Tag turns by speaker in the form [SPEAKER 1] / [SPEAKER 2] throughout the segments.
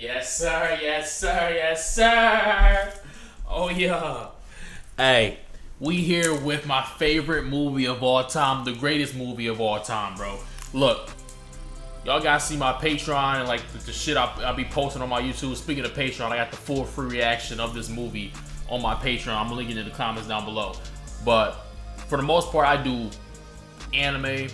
[SPEAKER 1] Yes, sir. Yes, sir. Yes, sir. Oh, yeah. Hey, we here with my favorite movie of all time, the greatest movie of all time, bro. Look, y'all gotta see my Patreon and like the shit I'll be posting on my YouTube. Speaking of Patreon, I got the full free reaction of this movie on my Patreon. I'm linking in the comments down below. But for the most part, I do anime,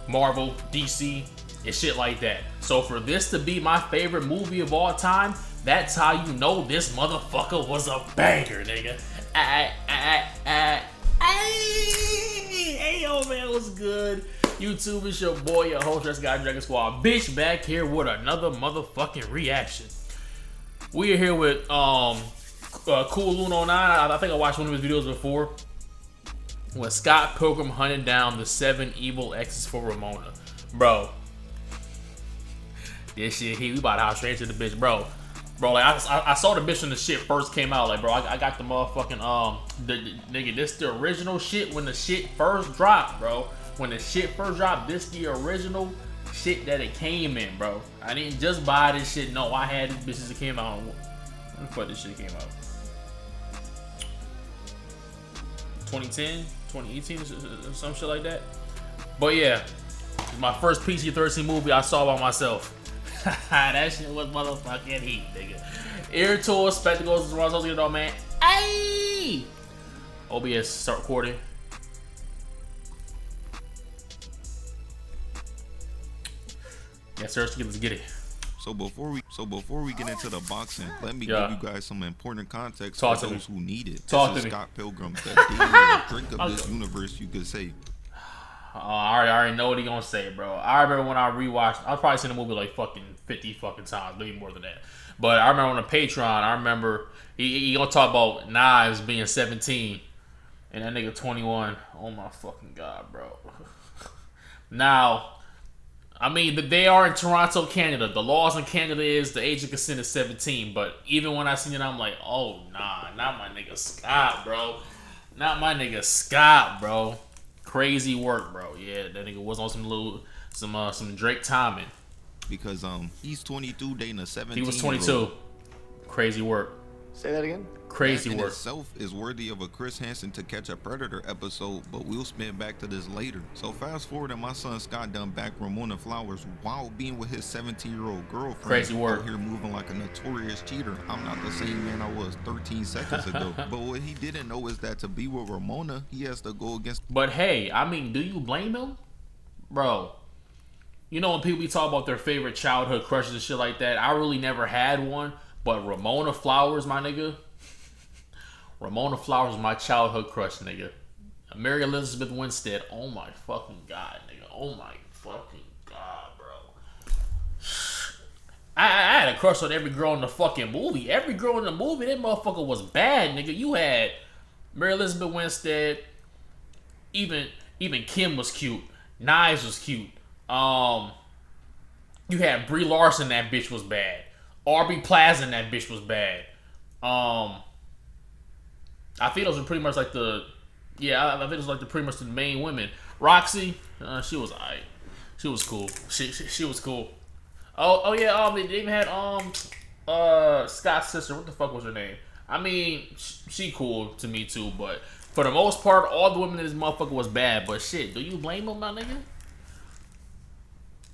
[SPEAKER 1] Marvel, DC, and shit like that. So for this to be my favorite movie of all time, that's how you know this motherfucker was a banger, nigga. Hey, yo, man, what's good? YouTube, it's your boy, your host, Dress Guy Dragon Squad. Bitch, back here with another motherfucking reaction. We are here with Cool Loon 09. I think I watched one of his videos before. When Scott Pilgrim hunted down the 7 evil exes for Ramona. Bro. This shit here, we about to hop straight to the bitch, bro. Bro, like I saw the bitch when the shit first came out. Like, bro, I got the motherfucking nigga, this the original shit when the shit first dropped, bro. When the shit first dropped, this the original shit that it came in, bro. I didn't just buy this shit. No, I had these bitches that came out. When the fuck this shit came out? 2010, 2018, or some shit like that. But yeah, it's my first PG-13 movie I saw by myself. That shit was motherfucking heat, nigga. Ear tools, spectacles, is what I was supposed to get on, man. Ayy! OBS, start recording. Yes, sir, let's get it.
[SPEAKER 2] So before we get into the boxing, let me give you guys some important context
[SPEAKER 1] Talk
[SPEAKER 2] for
[SPEAKER 1] to
[SPEAKER 2] those
[SPEAKER 1] me.
[SPEAKER 2] who need it.
[SPEAKER 1] Talk
[SPEAKER 2] this
[SPEAKER 1] to
[SPEAKER 2] is
[SPEAKER 1] me.
[SPEAKER 2] Scott Pilgrim, the daily drink of this universe, you could say.
[SPEAKER 1] I already know what he gonna say, bro. I remember when I rewatched, I've probably seen the movie like fucking 50 fucking times, maybe more than that. But I remember on the Patreon, I remember he gonna talk about Knives being 17 and that nigga 21. Oh my fucking god, bro. Now, I mean, they are in Toronto, Canada. The laws in Canada is the age of consent is 17. But even when I seen it, I'm like, oh nah, not my nigga Scott, bro. Not my nigga Scott, bro. Crazy work, bro. Yeah, that nigga was on some Drake timing.
[SPEAKER 2] Because he's 22 dating a 17.
[SPEAKER 1] He was 22. Crazy work.
[SPEAKER 3] Say that again.
[SPEAKER 1] Crazy
[SPEAKER 2] that in
[SPEAKER 1] work.
[SPEAKER 2] itself is worthy of a Chris Hansen To Catch a Predator episode, but we'll spin back to this later. So fast forward, and my son Scott done back Ramona Flowers while being with his 17-year-old girlfriend.
[SPEAKER 1] Crazy work.
[SPEAKER 2] Out here moving like a notorious cheater. I'm not the same man I was 13 seconds ago. But what he didn't know is that to be with Ramona, he has to go against.
[SPEAKER 1] But hey, I mean, do you blame him, bro? You know when people be talking about their favorite childhood crushes and shit like that, I really never had one. But Ramona Flowers, my nigga. Ramona Flowers was my childhood crush, nigga. Mary Elizabeth Winstead. Oh my fucking god, nigga. Oh my fucking god, bro. I had a crush on every girl in the fucking movie. Every girl in the movie, that motherfucker was bad, nigga. You had Mary Elizabeth Winstead. Even Kim was cute. Knives was cute. You had Brie Larson, that bitch was bad. Aubrey Plaza, that bitch was bad. I think those were pretty much like the, I think it was like pretty much the main women. Roxy, she was alright. She was cool. She was cool. Oh yeah. They even had Scott's sister. What the fuck was her name? I mean, she cool to me too. But for the most part, all the women in this motherfucker was bad. But shit, do you blame him, my nigga?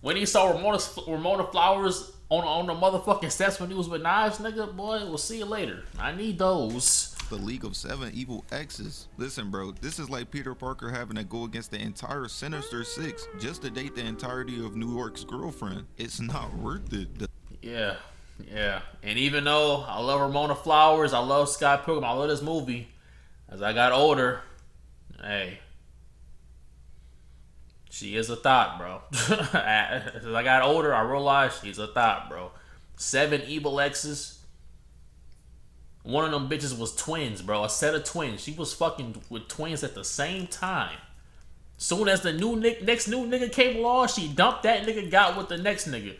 [SPEAKER 1] When he saw Ramona Flowers on the motherfucking steps when he was with Knives, nigga, boy, we'll see you later. I need those.
[SPEAKER 2] The League of 7 Evil Exes. Listen, bro, this is like Peter Parker having to go against the entire Sinister Six just to date the entirety of New York's girlfriend. It's not worth it.
[SPEAKER 1] Yeah. And even though I love Ramona Flowers, I love Scott Pilgrim, I love this movie, as I got older, hey, she is a thought, bro. As I got older, I realized she's a thought, bro. 7 evil exes. One of them bitches was twins, bro. A set of twins. She was fucking with twins at the same time. Soon as the next new nigga came along, she dumped that nigga, got with the next nigga.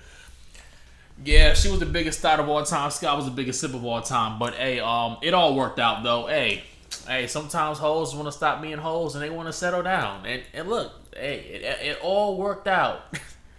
[SPEAKER 1] Yeah, she was the biggest thought of all time. Scott was the biggest sip of all time. But hey, it all worked out though. Hey, sometimes hoes want to stop being hoes and they want to settle down. And look, hey, it all worked out.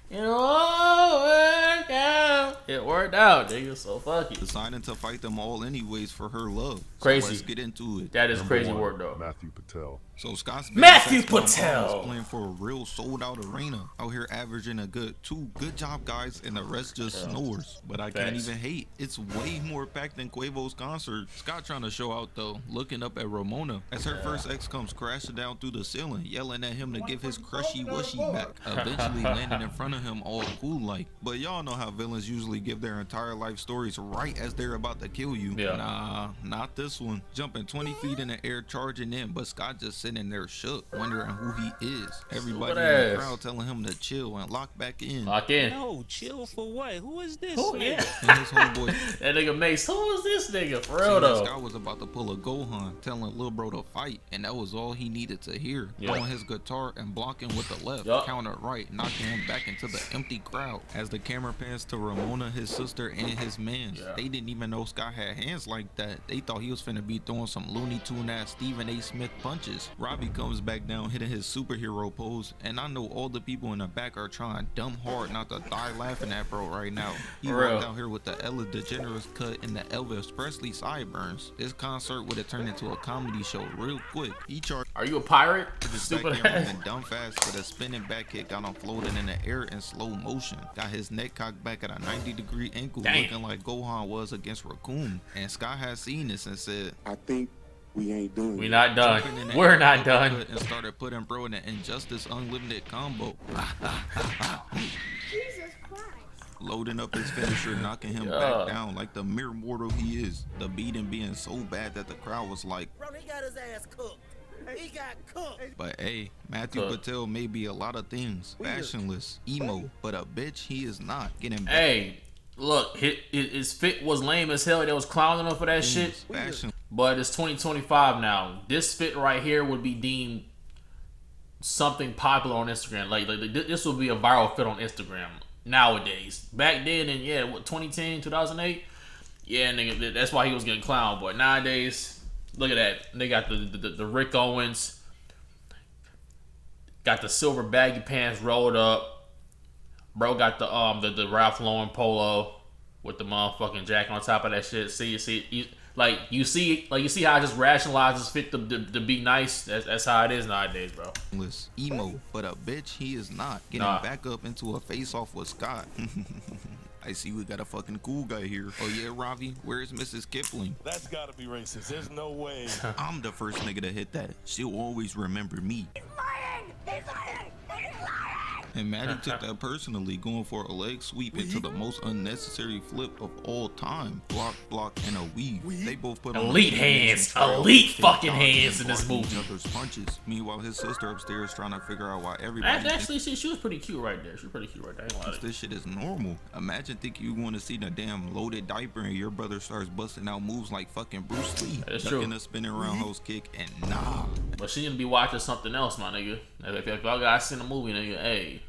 [SPEAKER 1] It all worked out. It worked out, nigga. So fuck it.
[SPEAKER 2] Deciding to fight them all anyways for her love.
[SPEAKER 1] Crazy.
[SPEAKER 2] So let's get into it.
[SPEAKER 1] That is
[SPEAKER 3] Number
[SPEAKER 1] crazy
[SPEAKER 3] one,
[SPEAKER 1] work though.
[SPEAKER 3] Matthew Patel.
[SPEAKER 2] So Scott's
[SPEAKER 1] Matthew
[SPEAKER 2] Saxophone
[SPEAKER 1] Patel
[SPEAKER 2] is playing for a real sold out arena. Out here averaging a good 2 good job guys and the rest just snores. But I can't even hate. It's way more packed than Quavo's concert. Scott trying to show out though, looking up at Ramona as her first ex comes crashing down through the ceiling, yelling at him to give his crushy wushy back, eventually landing in front of him all cool like. But y'all know how villains usually give their entire life stories right as they're about to kill you.
[SPEAKER 1] Yeah.
[SPEAKER 2] Nah, not this one. Jumping 20 feet in the air, charging in, but Scott just sitting there shook, wondering who he is. Everybody in the crowd telling him to chill and lock back in.
[SPEAKER 1] Lock in.
[SPEAKER 4] No, chill for what? Who is this?
[SPEAKER 1] Oh yeah.
[SPEAKER 2] And his homeboy
[SPEAKER 1] That nigga Mace. Who is this nigga? For real though.
[SPEAKER 2] Scott was about to pull a Gohan, telling Lil Bro to fight, and that was all he needed to hear.
[SPEAKER 1] Yeah.
[SPEAKER 2] Throwing his guitar and blocking with the left, counter right, knocking him back into the empty crowd. As the camera pans to Ramona, his sister, and his mans, they didn't even know Scott had hands like that. They thought he was finna be throwing some Looney Tune ass Stephen A. Smith punches. Robbie comes back down, hitting his superhero pose, and I know all the people in the back are trying dumb hard not to die laughing at bro right now. He walked out here with the Ella DeGeneres cut and the Elvis Presley sideburns. This concert would have turned into a comedy show real quick. He charged.
[SPEAKER 1] Are you a pirate?
[SPEAKER 2] Stupid ass. Dumb fast with a spinning back kick, got him floating in the air in slow motion. Got his neck cocked back at a 90-degree angle, looking like Gohan was against Raccoon. And Scott had seen this and said,
[SPEAKER 5] I think we ain't doing
[SPEAKER 1] We
[SPEAKER 5] it.
[SPEAKER 1] not done. We're not done.
[SPEAKER 2] And started putting bro in the Injustice Unlimited combo.
[SPEAKER 6] Jesus Christ.
[SPEAKER 2] Loading up his finisher, knocking him back down like the mere mortal he is. The beating being so bad that the crowd was like,
[SPEAKER 7] Bro, he got his ass cooked. He got cooked.
[SPEAKER 2] but hey, Matthew Patel may be a lot of things. Fashionless, emo, but a bitch he is not. Getting back.
[SPEAKER 1] Hey, look, his fit was lame as hell. They was clowning him for that shit.
[SPEAKER 2] Fashion.
[SPEAKER 1] But it's 2025 now. This fit right here would be deemed something popular on Instagram. Like this would be a viral fit on Instagram nowadays. Back then, in 2010, 2008, yeah, nigga, that's why he was getting clowned. But nowadays, look at that. They got the Rick Owens, got the silver baggy pants rolled up. Bro got the Ralph Lauren polo with the motherfucking jacket on top of that shit. You see how I just rationalizes fit to be nice. That's how it is nowadays, bro.
[SPEAKER 2] Emo, but a bitch he is not. Getting back up into a face-off with Scott. I see we got a fucking cool guy here. Oh yeah, Ravi, where's Mrs. Kipling?
[SPEAKER 8] That's gotta be racist. There's no way.
[SPEAKER 2] I'm the first nigga to hit that. She'll always remember me.
[SPEAKER 6] He's lying! He's lying! He's lying!
[SPEAKER 2] And Maddie took that personally, going for a leg sweep into the most unnecessary flip of all time. Block, and a weave. They both put
[SPEAKER 1] elite
[SPEAKER 2] on
[SPEAKER 1] hands, elite fucking hands in this movie.
[SPEAKER 2] Each other's punches. Meanwhile, his sister upstairs trying to figure out why everybody.
[SPEAKER 1] Actually, she was pretty cute right there. She was pretty cute right there. I ain't gonna lie.
[SPEAKER 2] This shit is normal. Imagine thinking you want to see the damn loaded diaper and your brother starts busting out moves like fucking Bruce Lee.
[SPEAKER 1] That's
[SPEAKER 2] ducking
[SPEAKER 1] true.
[SPEAKER 2] a spinning roundhouse kick and nah.
[SPEAKER 1] But she need to be watching something else, my nigga. If y'all guys seen the movie, nigga, hey,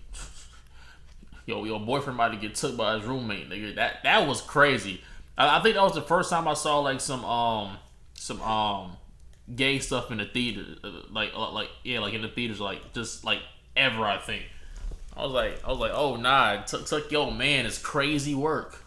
[SPEAKER 1] your boyfriend about to get took by his roommate, nigga. That was crazy. I think that was the first time I saw like some gay stuff in the theater, like in the theaters, like just like ever. I think I was like, oh nah, took your man is crazy work.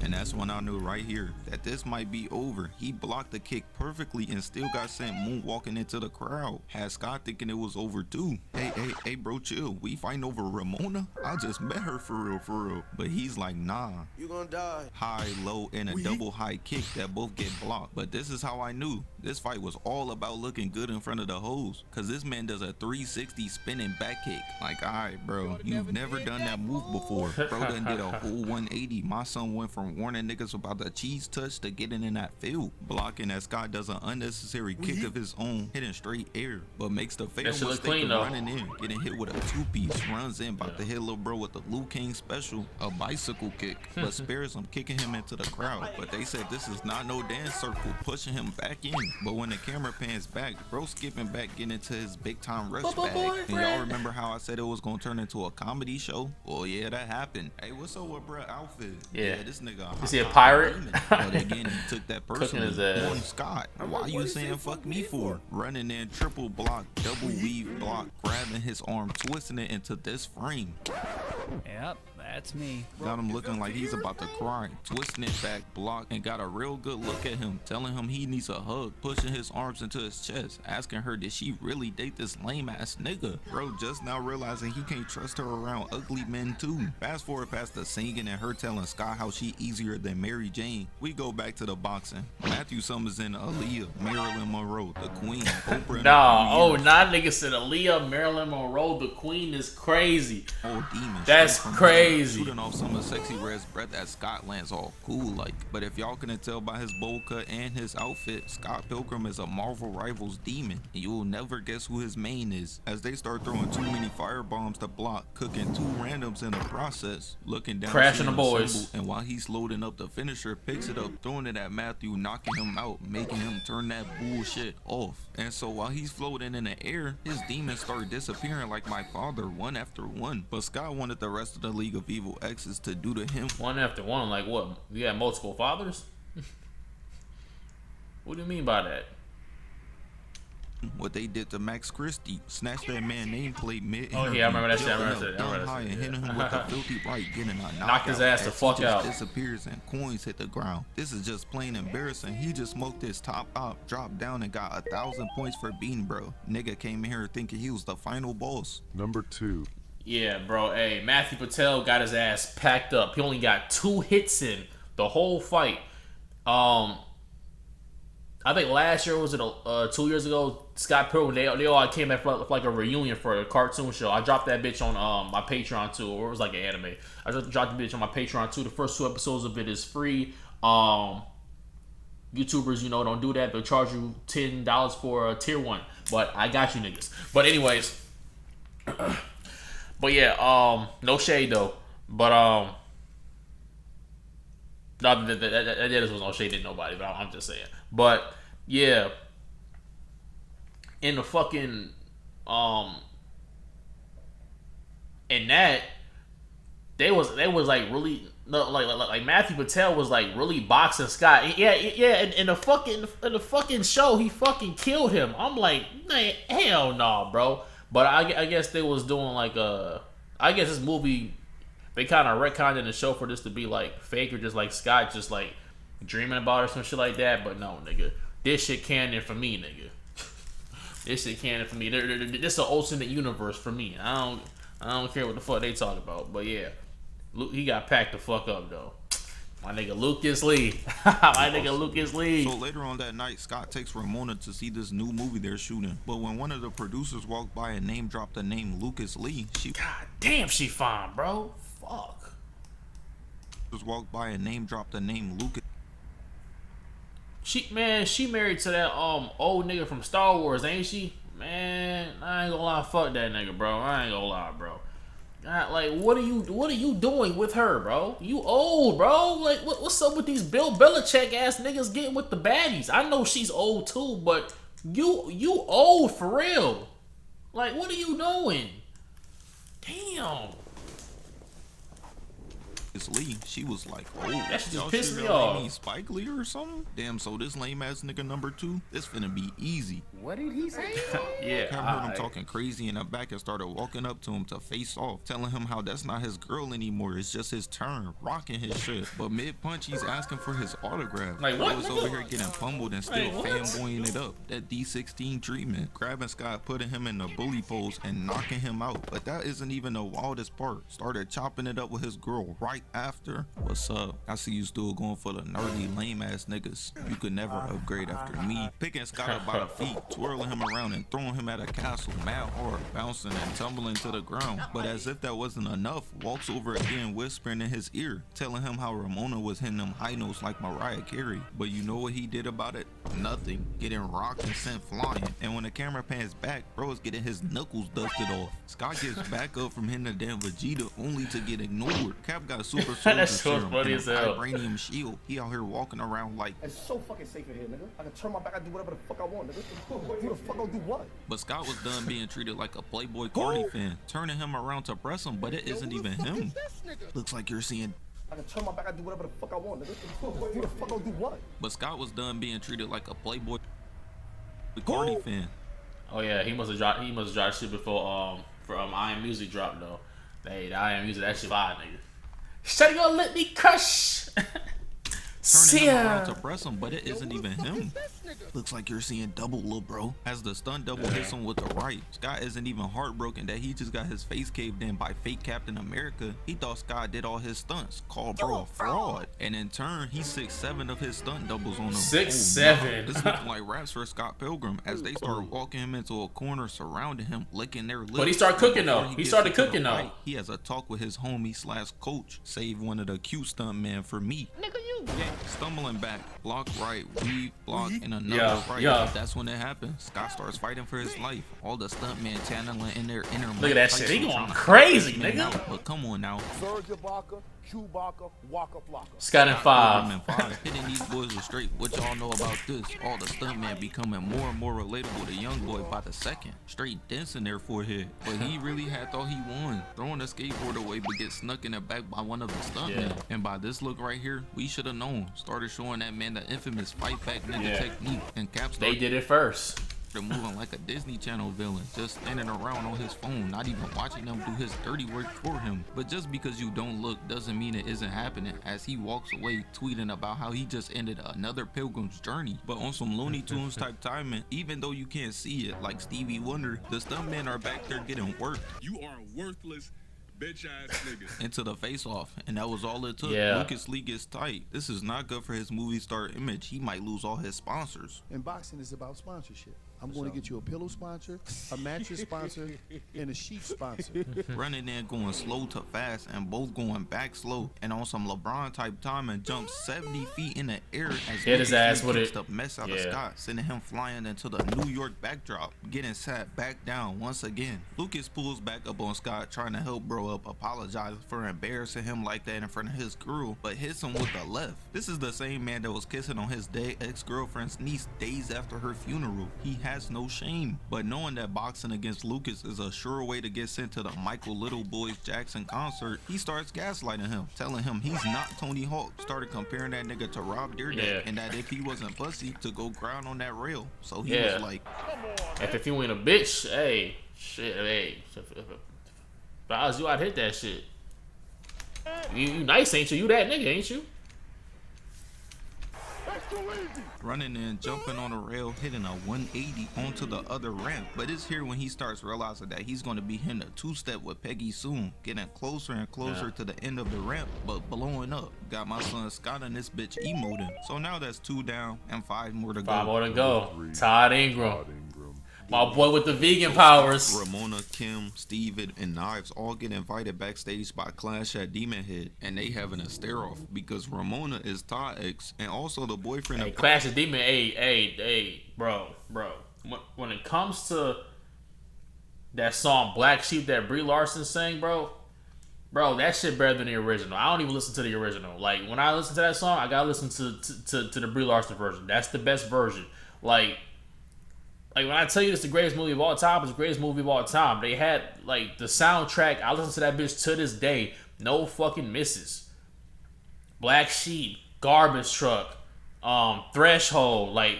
[SPEAKER 2] And that's when I knew right here that this might be over. He blocked the kick perfectly and still got sent moonwalking into the crowd. Had Scott thinking it was over too. Hey, bro, chill. We fighting over Ramona? I just met her for real. But he's like, nah.
[SPEAKER 7] You gonna die.
[SPEAKER 2] High, low, and a double high kick that both get blocked. But this is how I knew. This fight was all about looking good in front of the hoes. Cause this man does a 360 spinning back kick. Like, alright, bro, you've never done that move before. Bro done did a whole 180. My son went from warning niggas about the cheese touch to getting in that field. Blocking as Scott does an unnecessary kick of his own, hitting straight air. But makes the fatal mistake of running in, getting hit with a two-piece. Runs in, about to hit Lil Bro with the Liu King special, a bicycle kick. But spares him, kicking him into the crowd. But they said this is not no dance circle, pushing him back in. But when the camera pans back, bro skipping back, getting into his big time rush bag. And y'all remember how I said it was gonna turn into a comedy show? Well, yeah, that happened. Hey, what's up with bro outfit?
[SPEAKER 1] Yeah,
[SPEAKER 2] this nigga.
[SPEAKER 1] Is he a pirate?
[SPEAKER 2] But again, he took that personally.
[SPEAKER 1] His ass.
[SPEAKER 2] On Scott, why you saying fuck me for? Running in triple block, double weave block, grabbing his arm, twisting it into this frame.
[SPEAKER 4] Yep, That's me.
[SPEAKER 2] Got him looking like he's about to cry, twisting it back, block, and got a real good look at him, telling him he needs a hug, pushing his arms into his chest, asking her did she really date this lame ass nigga. Bro just now realizing he can't trust her around ugly men too. Fast forward past the singing and her telling Scott how she easier than Mary Jane. We go back to the boxing. Matthew summons in Aaliyah, Marilyn Monroe, the queen, Oprah.
[SPEAKER 1] Nigga said Aaliyah, Marilyn Monroe, the queen is crazy.
[SPEAKER 2] Oh, demon.
[SPEAKER 1] That's crazy.
[SPEAKER 2] Shooting off some of Sexy Red's breath as Scott lands all cool like. But if y'all couldn't tell by his bowl cut and his outfit, Scott Pilgrim is a Marvel Rivals demon, and you will never guess who his main is, as they start throwing too many firebombs to block, cooking 2 randoms in the process. Looking down,
[SPEAKER 1] crashing the
[SPEAKER 2] symbol,
[SPEAKER 1] boys,
[SPEAKER 2] and while he's loading up the finisher, picks it up, throwing it at Matthew, knocking him out, making him turn that bullshit off. And so while he's floating in the air, his demons start disappearing like my father, one after one. But Scott wanted the rest of the League of Evil Exes to do to him
[SPEAKER 1] one after one. Like what? You got multiple fathers? What do you mean by that?
[SPEAKER 2] what they did to Max Christie. Snatched that man nameplate mid.
[SPEAKER 1] Oh yeah, I remember that shit. I
[SPEAKER 2] Jumping
[SPEAKER 1] remember
[SPEAKER 2] up
[SPEAKER 1] that.
[SPEAKER 2] dumb high and hitting him with a filthy right, getting a knockout.
[SPEAKER 1] Knocked his ass the
[SPEAKER 2] as
[SPEAKER 1] fuck
[SPEAKER 2] he just
[SPEAKER 1] out.
[SPEAKER 2] Disappears and coins hit the ground. This is just plain embarrassing. He just smoked his top up, dropped down and got 1,000 points for beating bro. Nigga came in here thinking he was the final boss.
[SPEAKER 5] Number 2.
[SPEAKER 1] Yeah, bro. Hey, Matthew Patel got his ass packed up. He only got 2 hits in the whole fight. I think last year, was it 2 years ago, Scott Pilgrim, they all came back for like a reunion for a cartoon show. I dropped that bitch on my Patreon too, or it was like an anime. I just dropped the bitch on my Patreon too. The first 2 episodes of it is free. YouTubers, you know, don't do that. They'll charge you $10 for a tier 1. But I got you niggas. But anyways, but yeah, no shade though. But no, that was no shade at nobody. But I'm just saying. But yeah, in the fucking in that they was like really like Matthew Patel was like really boxing Scott. Yeah. In the fucking show, he fucking killed him. I'm like, man, hell no, bro. But I guess they was doing like I guess this movie, they kind of retconned in the show for this to be like fake, or just like Scott just like dreaming about it or some shit like that. But no, nigga, this shit canon for me, nigga. This shit canon for me. This is an alternate universe for me. I don't care what the fuck they talk about. But yeah, he got packed the fuck up though. My nigga Lucas Lee. My nigga Lucas Lee.
[SPEAKER 2] So later on that night, Scott takes Ramona to see this new movie they're shooting. But when one of the producers walked by and name dropped the name Lucas Lee,
[SPEAKER 1] God damn, she fine, bro. Fuck.
[SPEAKER 2] Just walked by and name dropped the name Lucas.
[SPEAKER 1] She married to that old nigga from Star Wars, ain't she? Man, I ain't gonna lie, fuck that nigga, bro. I ain't gonna lie, bro. God, like, what are you doing with her, bro? You old, bro. Like, what's up with these Bill Belichick ass niggas getting with the baddies? I know she's old too, but you old for real. Like, what are you doing? Damn.
[SPEAKER 2] Lee, she was like, oh,
[SPEAKER 1] that shit just
[SPEAKER 2] y'all
[SPEAKER 1] pissed
[SPEAKER 2] sure
[SPEAKER 1] me
[SPEAKER 2] y'all
[SPEAKER 1] off.
[SPEAKER 2] ain't me Spike Lee or something? Damn, so this lame ass nigga number 2, this finna be easy.
[SPEAKER 7] What did he say?
[SPEAKER 1] Yeah,
[SPEAKER 2] I heard him talking crazy in the back and started walking up to him to face off, telling him how that's not his girl anymore, it's just his turn, rocking his shit. But mid-punch, he's asking for his autograph.
[SPEAKER 1] Like, what,
[SPEAKER 2] I was
[SPEAKER 1] nigga?
[SPEAKER 2] over here getting pummeled and still
[SPEAKER 1] Like, what?
[SPEAKER 2] fanboying it up. That D16 treatment, grabbing Scott, putting him in the bully pose and knocking him out. But that isn't even the wildest part. Started chopping it up with his girl right after. What's up? I see you still going for the nerdy lame ass niggas. You could never upgrade after me. Picking Scott up by the feet, twirling him around and throwing him at a castle, mad hard, bouncing and tumbling to the ground. But as if that wasn't enough, walks over again, whispering in his ear, telling him how Ramona was hitting them high notes like Mariah Carey. But you know what he did about it? Nothing. Getting rocked and sent flying. And when the camera pans back, bro is getting his knuckles dusted off. Scott gets back up from hitting the damn Vegeta only to get ignored. Cap got super soldier
[SPEAKER 1] That's so
[SPEAKER 2] serum
[SPEAKER 1] funny
[SPEAKER 2] and
[SPEAKER 1] as
[SPEAKER 2] a
[SPEAKER 1] hell.
[SPEAKER 2] vibranium shield. He out here walking around like.
[SPEAKER 3] It's so fucking safe in here, nigga. I can turn my back, I do whatever the fuck I want, nigga. Who the fuck gonna do what?
[SPEAKER 2] But Scott was done being treated like a Playboy Cardi fan, turning him around to press him, but it isn't even him. Looks like you're seeing.
[SPEAKER 3] I can turn my back, I do whatever the fuck I want, nigga. Who the fuck gonna do what?
[SPEAKER 2] But Scott was done being treated like a Playboy Cardi fan.
[SPEAKER 1] Oh yeah, he must have dropped shit before I Am Music dropped though. Hey, the I Am Music, that shit fire, nigga. Shut your let me crush.
[SPEAKER 2] Turning him around to
[SPEAKER 1] Sia.
[SPEAKER 2] press him, but it isn't even him. Looks like you're seeing double, little bro. As the stunt double hits him with the right, Scott isn't even heartbroken that he just got his face caved in by fake Captain America. He thought Scott did all his stunts, called bro a fraud. And in turn, he 6'7" of his stunt doubles on him.
[SPEAKER 1] 6'7".
[SPEAKER 2] This looking like raps for Scott Pilgrim as they start walking him into a corner, surrounding him, licking their lips.
[SPEAKER 1] But he started cooking though.
[SPEAKER 2] Before
[SPEAKER 1] He
[SPEAKER 2] gets
[SPEAKER 1] started
[SPEAKER 2] into the
[SPEAKER 1] cooking though.
[SPEAKER 2] fight, he has a talk with his homie / coach. Save one of the cute stunt man for me.
[SPEAKER 6] Nigga, you.
[SPEAKER 2] Stumbling back, block right, weave, block, and another right.
[SPEAKER 1] Yeah.
[SPEAKER 2] That's when it happens. Scott starts fighting for his life. All the stuntmen channeling in their inner.
[SPEAKER 1] Look at that shit. He going crazy, nigga.
[SPEAKER 2] But come on now.
[SPEAKER 3] Serge Ibaka, Chewbacca, Waka Flocka.
[SPEAKER 1] Scott in 5.
[SPEAKER 2] Pilgrim in 5. Hitting these boys with straight. What y'all know about this? All the stuntmen becoming more and more relatable to young boy by the second. Straight dancing their forehead. But he really had thought he won. Throwing a skateboard away but gets snuck in the back by one of the stuntmen.
[SPEAKER 1] Yeah.
[SPEAKER 2] And by this look right here, we should have known. Started showing that man the infamous fight back nigga technique. And Cap
[SPEAKER 1] They
[SPEAKER 2] started
[SPEAKER 1] did it first.
[SPEAKER 2] moving like a Disney Channel villain, just standing around on his phone, not even watching them do his dirty work for him. But just because you don't look doesn't mean it isn't happening, as he walks away tweeting about how he just ended another Pilgrim's journey. But on some Looney Tunes type timing, even though you can't see it like Stevie Wonder, the stuntmen are back there getting worked.
[SPEAKER 9] You are worthless bitch ass nigga.
[SPEAKER 2] Into the face off, and that was all it took.
[SPEAKER 1] Yeah.
[SPEAKER 2] Lucas Lee gets tight. This is not good for his movie star image. He might lose all his sponsors.
[SPEAKER 3] And boxing is about sponsorship. I'm going to get you a pillow sponsor, a mattress sponsor, and a sheet sponsor.
[SPEAKER 2] Running in going slow to fast and both going back slow, and on some LeBron type time and jumps 70 feet in the air as
[SPEAKER 1] Hit his
[SPEAKER 2] Lucas
[SPEAKER 1] ass
[SPEAKER 2] Lee
[SPEAKER 1] with
[SPEAKER 2] kicks
[SPEAKER 1] it.
[SPEAKER 2] the mess out of Scott, sending him flying into the New York backdrop, getting sat back down once again. Lucas pulls back up on Scott, trying to help bro up, apologizing for embarrassing him like that in front of his crew, but hits him with the left. This is the same man that was kissing on his dead ex-girlfriend's niece days after her funeral. He has no shame. But knowing that boxing against Lucas is a sure way to get sent to the Michael Little Boys Jackson concert, he starts gaslighting him, telling him he's not Tony Hawk. Started comparing that nigga to Rob Dyrdek, and that if he wasn't pussy, to go ground on that rail. So he was like,
[SPEAKER 1] if you ain't a bitch, hey, shit, hey. If I was you, I'd hit that shit. You nice, ain't you? You that nigga, ain't you?
[SPEAKER 2] running in, jumping on a rail, hitting a 180 onto the other ramp. But it's here when he starts realizing that he's going to be hitting a two-step with Peggy soon, getting closer and closer to the end of the ramp, but blowing up. Got my son Scott and this bitch emoting. So now that's 2 down and 5 more to go.
[SPEAKER 1] 5 more to go. Todd Ingram. My boy with the vegan powers.
[SPEAKER 2] Ramona, Kim, Steven, and Knives all get invited backstage by Clash at Demon Head, and they having a stare-off because Ramona is Todd ex and also the boyfriend
[SPEAKER 1] Hey,
[SPEAKER 2] of
[SPEAKER 1] Clash of Demon, hey, bro. When it comes to that song Black Sheep that Brie Larson sang, bro, that shit better than the original. I don't even listen to the original. Like, when I listen to that song, I gotta listen to the Brie Larson version. That's the best version. Like when I tell you it's the greatest movie of all time, it's the greatest movie of all time. They had, like, the soundtrack. I listen to that bitch to this day. No fucking misses. Black Sheep, Garbage Truck, Threshold, like,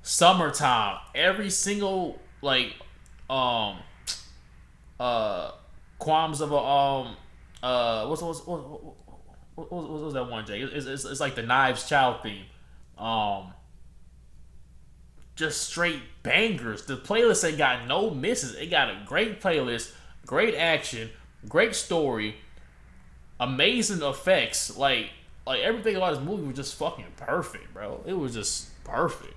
[SPEAKER 1] Summertime. Every single, like, Qualms of a, what was that one, Jay? It's like the Knives Child theme. Just straight bangers. The playlist ain't got no misses. It got a great playlist, great action, great story, amazing effects. Like everything about this movie was just fucking perfect, bro. It was just perfect.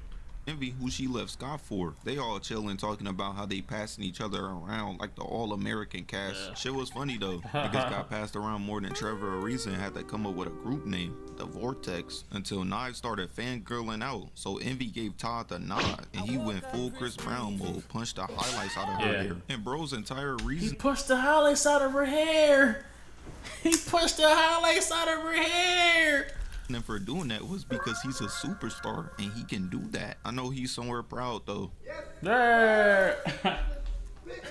[SPEAKER 2] Envy, who she left Scott for. They all chilling, talking about how they passing each other around like the all-American cast. Yeah. Shit was funny though, because got passed around more than Trevor Ariza and had to come up with a group name, the Vortex, until Knives started fangirling out. So Envy gave Todd the nod, and he went full Chris Brown mode, punched the highlights out of her hair. And bro's entire reason—
[SPEAKER 1] He pushed the highlights out of her hair. He pushed the highlights out of her hair.
[SPEAKER 2] And for doing that was because he's a superstar and he can do that. I know he's somewhere proud though.
[SPEAKER 1] Yeah.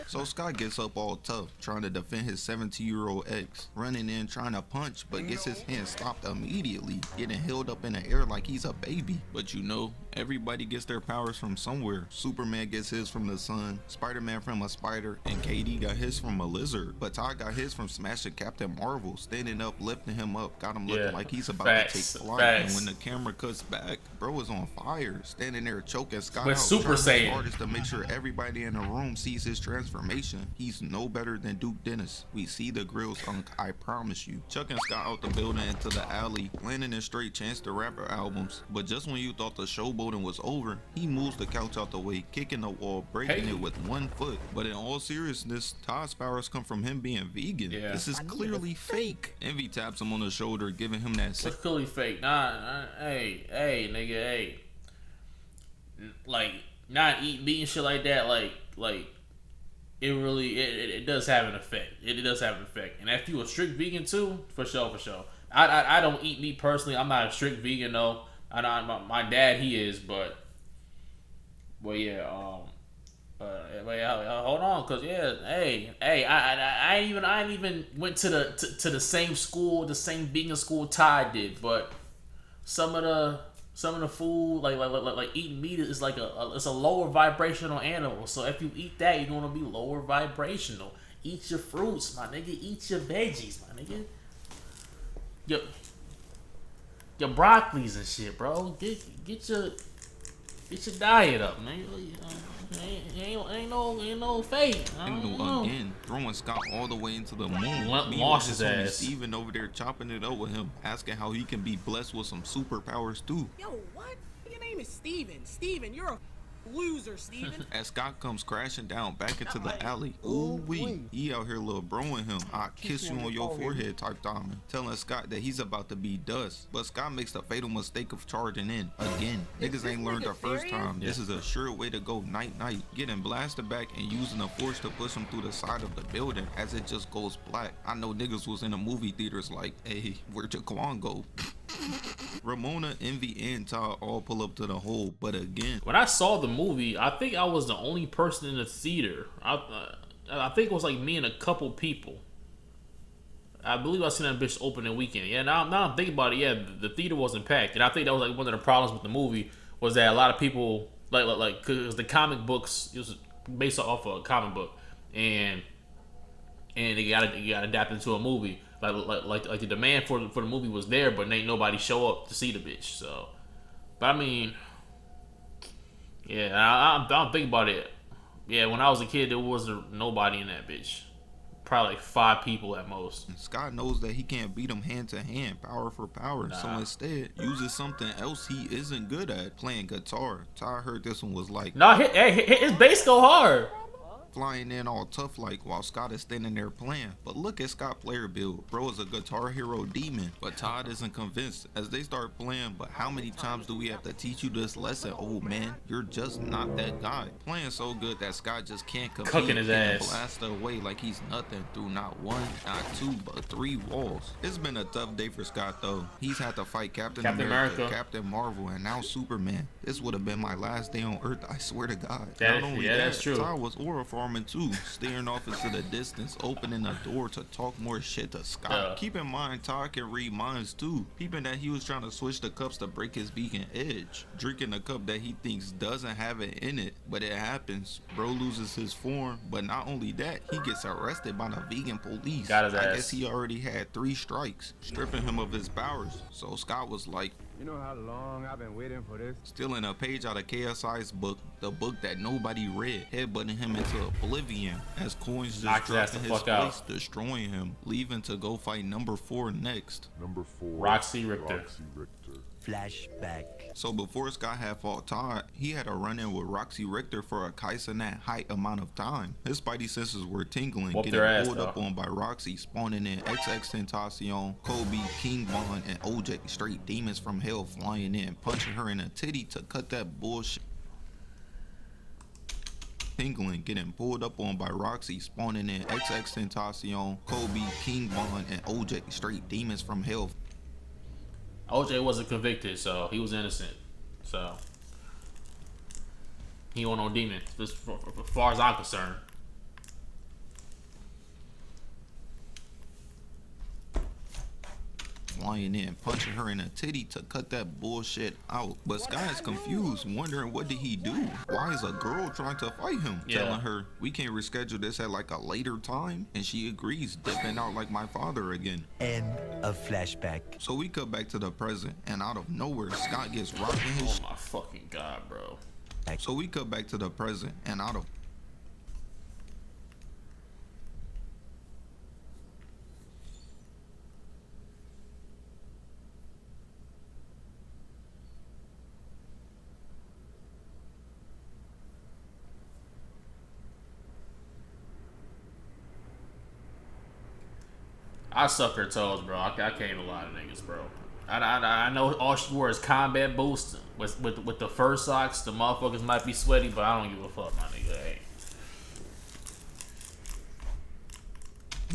[SPEAKER 2] So Scott gets up all tough, trying to defend his 17-year-old ex, running in trying to punch, but gets his hand stopped immediately, getting held up in the air like he's a baby. But you know, everybody gets their powers from somewhere. Superman gets his from the sun, Spider-Man from a spider, and KD got his from a lizard. But Todd got his from smashing Captain Marvel, standing up, lifting him up, got him looking like he's about to take flight. And when the camera cuts back, bro is on fire, standing there choking Scott
[SPEAKER 1] with
[SPEAKER 2] out,
[SPEAKER 1] Super
[SPEAKER 2] trying his
[SPEAKER 1] Saiyan
[SPEAKER 2] hardest to make sure everybody in the room sees his transformation. He's no better than Duke Dennis. We see the grills, I promise you. Chucking Scott out the building into the alley, landing in straight Chance the Rapper albums. But just when you thought the showboating was over, he moves the couch out the way, kicking the wall, breaking it with 1 foot. But in all seriousness, Todd's powers come from him being vegan. This is clearly fake. Envy taps him on the shoulder, giving him that.
[SPEAKER 1] It's clearly fake. Nah, hey, nigga, hey. Like, not beating shit like that, like it really it does have an effect. It does have an effect. And if you a strict vegan too, for sure. I don't eat meat personally. I'm not a strict vegan though. My dad he is, but yeah, hold on, cause I ain't even went to the same school, the same vegan school Ty did, but some of the food, like eating meat is like it's a lower vibrational animal. So if you eat that, you're gonna be lower vibrational. Eat your fruits, my nigga. Eat your veggies, my nigga. Your broccolis and shit, bro. Get your diet up, man. Ain't no fake.
[SPEAKER 2] Again, throwing Scott all the way into the moon.
[SPEAKER 1] Lost his ass.
[SPEAKER 2] Steven over there chopping it up with him, asking how he can be blessed with some superpowers too.
[SPEAKER 7] Yo, what? Your name is Steven. Steven, you're a loser, Steven.
[SPEAKER 2] As Scott comes crashing down back into the alley, ooh-wee, he out here little broing him. I kiss you on your forehead type diamond, telling Scott that he's about to be dust. But Scott makes the fatal mistake of charging in again. Niggas ain't learned the first time. This is a sure way to go night, getting blasted back and using the force to push him through the side of the building as it just goes black. I know niggas was in the movie theaters like, hey, where'd Jaquan go? Ramona, Envy, and Todd all pull up to the hole, but again,
[SPEAKER 1] when I saw the movie, I think I was the only person in the theater. I think it was like me and a couple people. I believe I seen that bitch opening weekend. Yeah, now I'm thinking about it. Yeah, the theater wasn't packed, and I think that was like one of the problems with the movie was that a lot of people like because the comic books, it was based off of a comic book, and it got adapted into a movie. Like the demand for the movie was there, but ain't nobody show up to see the bitch. So, but I mean, yeah, I'm thinking about it. Yeah, when I was a kid, there wasn't nobody in that bitch. Probably like 5 people at most.
[SPEAKER 2] Scott knows that he can't beat him hand to hand, power for power. So instead, uses something else he isn't good at, playing guitar. Ty heard this one was like,
[SPEAKER 1] nah, his bass go hard.
[SPEAKER 2] Flying in all tough like while Scott is standing there playing. But look at Scott player build. Bro is a Guitar Hero demon. But Todd isn't convinced as they start playing. But how many times do we have to teach you this lesson? Old man, you're just not that guy. Playing so good that Scott just can't compete.
[SPEAKER 1] Cooking his ass.
[SPEAKER 2] Blast away like he's nothing through not 1, not 2, but 3 walls. It's been a tough day for Scott though. He's had to fight Captain America, Captain Marvel, and now Superman. This would have been my last day on Earth, I swear to God.
[SPEAKER 1] That's true.
[SPEAKER 2] Todd was aura farming too, staring off into the distance, opening a door to talk more shit to Scott. Keep in mind, Todd can read minds too, peeping that he was trying to switch the cups to break his vegan edge, drinking a cup that he thinks doesn't have it in it, but it happens. Bro loses his form, but not only that, he gets arrested by the vegan police.
[SPEAKER 1] Got his ass.
[SPEAKER 2] I guess he already had 3 strikes, stripping him of his powers. So Scott was like,
[SPEAKER 10] you know how long I've been waiting for this?
[SPEAKER 2] Stealing a page out of KSI's book, the book that nobody read, headbutting him into oblivion as coins just dropped in his face, destroying him, leaving to go fight number 4 next.
[SPEAKER 5] Number 4,
[SPEAKER 1] Roxy Richter.
[SPEAKER 10] Flashback.
[SPEAKER 2] So before Scott had fought Todd, he had a run-in with Roxy Richter for a Kaizenat height amount of time. His spidey senses were tingling, getting pulled up on by Roxy, spawning in XXXTentacion, Kobe, King Von, and OJ, straight demons from hell flying in, punching her in the titty to cut that bullshit. Tingling, getting pulled up on by Roxy, spawning in XXXTentacion, Kobe, King Von, and OJ, straight demons from hell.
[SPEAKER 1] OJ wasn't convicted, so he was innocent. So he wasn't no demon, as far as I'm concerned.
[SPEAKER 2] flying in, punching her in the titty to cut that bullshit out. But Sky is confused, wondering what did he do? Why is a girl trying to fight him? Telling her, we can reschedule this at like a later time. And she agrees, dipping out like my father again.
[SPEAKER 10] End of flashback.
[SPEAKER 2] So we cut back to the present, and out of nowhere, Scott gets rocked in his.
[SPEAKER 1] Oh my fucking god, bro.
[SPEAKER 2] So we cut back to the present, and out of.
[SPEAKER 1] I suck her toes, bro. I can't even lie to niggas, bro. I know all she wore is combat boots with the fur socks. The motherfuckers might be sweaty, but I don't give a fuck, my nigga. Hey.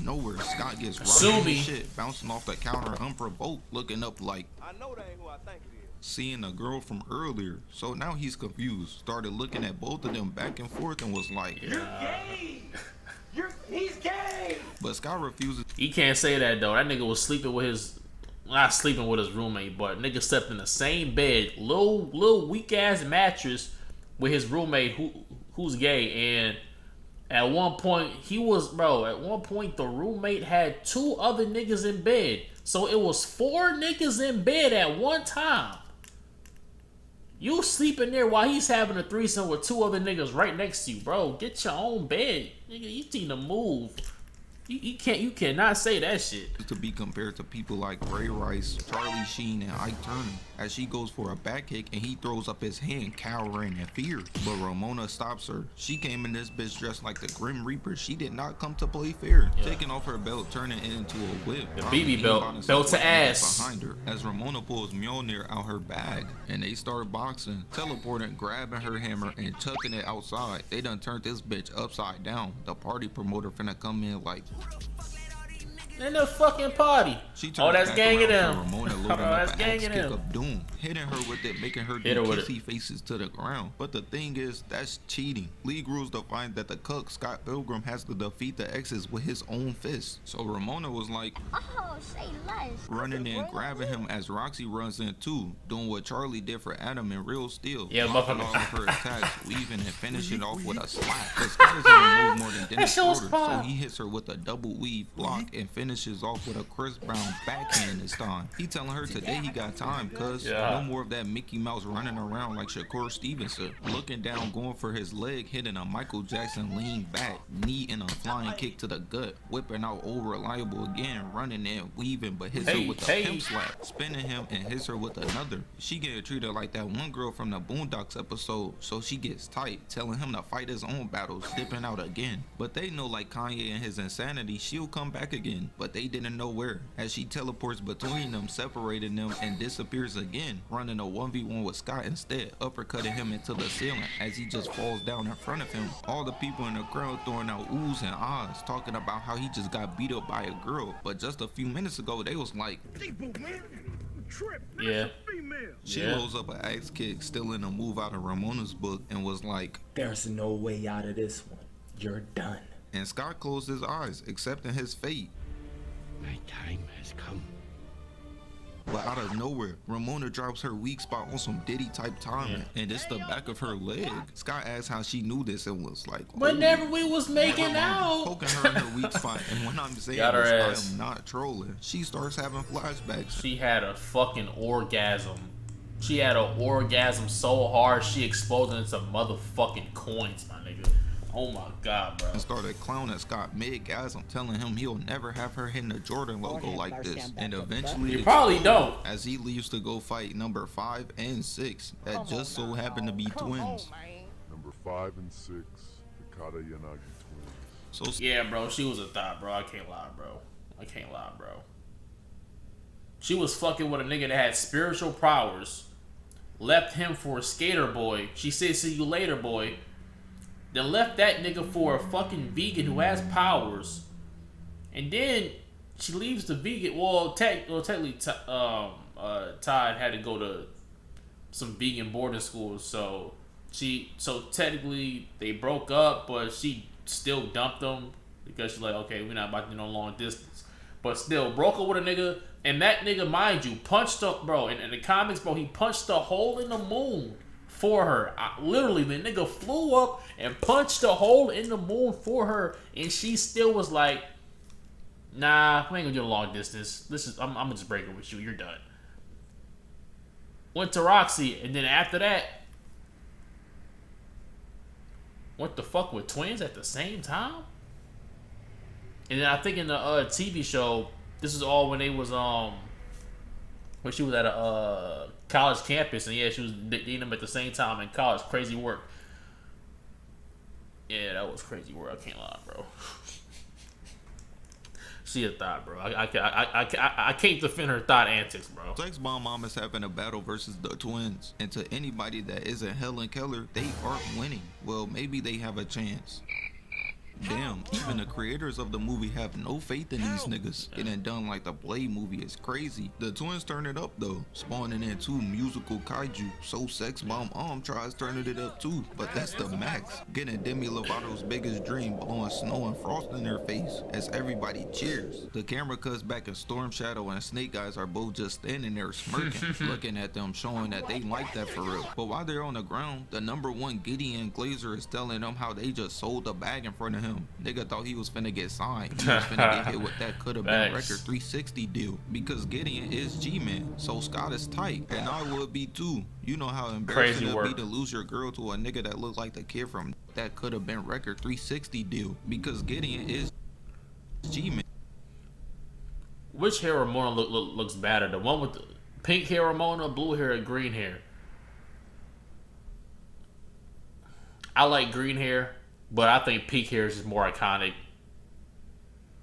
[SPEAKER 2] Nowhere, Scott gets rocked in shit, bouncing off the counter unprovoked, looking up like,
[SPEAKER 11] I know that ain't who I think it is.
[SPEAKER 2] Seeing a girl from earlier. So now he's confused, started looking at both of them back and forth and was like,
[SPEAKER 11] You're gay! He's gay!
[SPEAKER 2] But Scott refuses.
[SPEAKER 1] He can't say that though. That nigga was sleeping with his, not sleeping with his roommate, but nigga slept in the same bed, little weak ass mattress with his roommate who's gay. And at one point the roommate had 2 other niggas in bed. So it was 4 niggas in bed at one time. You sleeping there while he's having a threesome with 2 other niggas right next to you, bro. Get your own bed, nigga. You need to move. You cannot say that shit.
[SPEAKER 2] To be compared to people like Ray Rice, Charlie Sheen, and Ike Turner, as she goes for a back kick and he throws up his hand, cowering in fear. But Ramona stops her. She came in this bitch dressed like the Grim Reaper. She did not come to play fair. Taking off her belt, turning it into a whip.
[SPEAKER 1] The BB belt, belt to ass.
[SPEAKER 2] Behind her, as Ramona pulls Mjolnir out her bag, and they start boxing, teleporting, grabbing her hammer, and chucking it outside. They done turned this bitch upside down. The party promoter finna come in like,
[SPEAKER 1] in the fucking party. Oh, that's gang of them.
[SPEAKER 2] Ramona loading up an axe kick of doom, hitting her with it, making her do kissy faces to the ground. But the thing is, that's cheating. League rules define that the cuck Scott Pilgrim has to defeat the exes with his own fists. So Ramona was like,
[SPEAKER 6] oh, say less.
[SPEAKER 2] Running in, grabbing him as Roxy runs in too, doing what Charlie did for Adam in Real Steel.
[SPEAKER 1] Yeah,
[SPEAKER 2] blocking all of her attacks, weaving and finishing off with a slap. But Scott is gonna move more than Dennis Schroeder, so he hits her with a double weave block and finishes off with a Chris Brown backhand this time. He telling her today he got time, cuz no more of that Mickey Mouse running around like Shakur Stevenson. Looking down, going for his leg, hitting a Michael Jackson lean back, knee and a flying kick to the gut, whipping out old Reliable again, running in, weaving, but hits her with a pimp slap, spinning him and hits her with another. She getting treated like that one girl from the Boondocks episode, so she gets tight, telling him to fight his own battles, dipping out again. But they know, like Kanye and his insanity, she'll come back again, but they didn't know where, as she teleports between them, separating them, and disappears again, running a 1v1 with Scott instead, uppercutting him into the ceiling as he just falls down in front of him. All the people in the crowd throwing out oohs and ahs, talking about how he just got beat up by a girl, but just a few minutes ago they was like,
[SPEAKER 1] yeah.
[SPEAKER 2] She rolls up an axe kick, stealing a move out of Ramona's book, and was like,
[SPEAKER 12] there's no way out of this one. You're done.
[SPEAKER 2] And Scott closed his eyes, accepting his fate.
[SPEAKER 10] My time has come.
[SPEAKER 2] But out of nowhere, Ramona drops her weak spot on some Diddy type timing, and it's the back of her leg. Scott asked how she knew this and was like,
[SPEAKER 1] whenever we was making out,
[SPEAKER 2] poking her in her weak spot. And when I'm saying this, I am not trolling. She starts having flashbacks.
[SPEAKER 1] She had a fucking orgasm. She had an orgasm so hard she exploded into motherfucking coins, my nigga. Oh my god, bro.
[SPEAKER 2] And started clowning Scott mid-gasm, telling him he'll never have her hitting the Jordan logo like this. And eventually,
[SPEAKER 1] you probably don't.
[SPEAKER 2] As he leaves to go fight number 5 and 6 that just so happen to be twins.
[SPEAKER 13] Number 5 and 6, the Kata Yanagi twins.
[SPEAKER 2] So
[SPEAKER 1] yeah, bro, she was a thought, bro. I can't lie, bro. She was fucking with a nigga that had spiritual powers. Left him for a skater boy. She said, "See you later, boy." Then left that nigga for a fucking vegan who has powers. And then she leaves the vegan. Technically, Todd had to go to some vegan boarding schools. So technically they broke up, but she still dumped him because she's like, okay, we're not about to do no long distance. but still broke up with a nigga, and that nigga, mind you, punched up, bro. In the comics, bro, he punched a hole in the moon for her. Literally, the nigga flew up and punched a hole in the moon for her, and she still was like, "Nah, we ain't gonna do a long distance. I'm gonna just break it with you. You're done." Went to Roxy, and then after that, what the fuck with twins at the same time? And then I think in the TV show, this is all when they was when she was at a college campus, and yeah, she was dating them at the same time in college. Crazy work. Yeah, that was crazy work. I can't lie, bro. She a thought, bro. I can't defend her thought antics, bro.
[SPEAKER 2] Sex Bomb Mom is having a battle versus the twins, and to anybody that isn't Helen Keller, they aren't winning. Well, maybe they have a chance. Damn, even the creators of the movie have no faith in these niggas. Getting done like the Blade movie is crazy. The twins turn it up though, spawning in 2 musical kaiju. So Sex Bomb tries turning it up too, but that's the max. Getting Demi Lovato's biggest dream, blowing snow and frost in their face as everybody cheers. The camera cuts back and Storm Shadow and Snake Eyes are both just standing there smirking, looking at them, showing that they like that for real. But while they're on the ground, the #1 Gideon Glazer is telling them how they just sold the bag in front of him. Nigga thought he was finna get signed. He was finna get hit with that could have been record 360 deal. Because Gideon is G-Man, so Scott is tight. And I would be too. You know how embarrassing it would be to lose your girl to a nigga that looked like the kid from that could have been record 360 deal. Because Gideon is G-Man.
[SPEAKER 1] Which hair Ramona looks better? The one with the pink hair Ramona, blue hair, or green hair? I like green hair, but I think pink hair is just more iconic.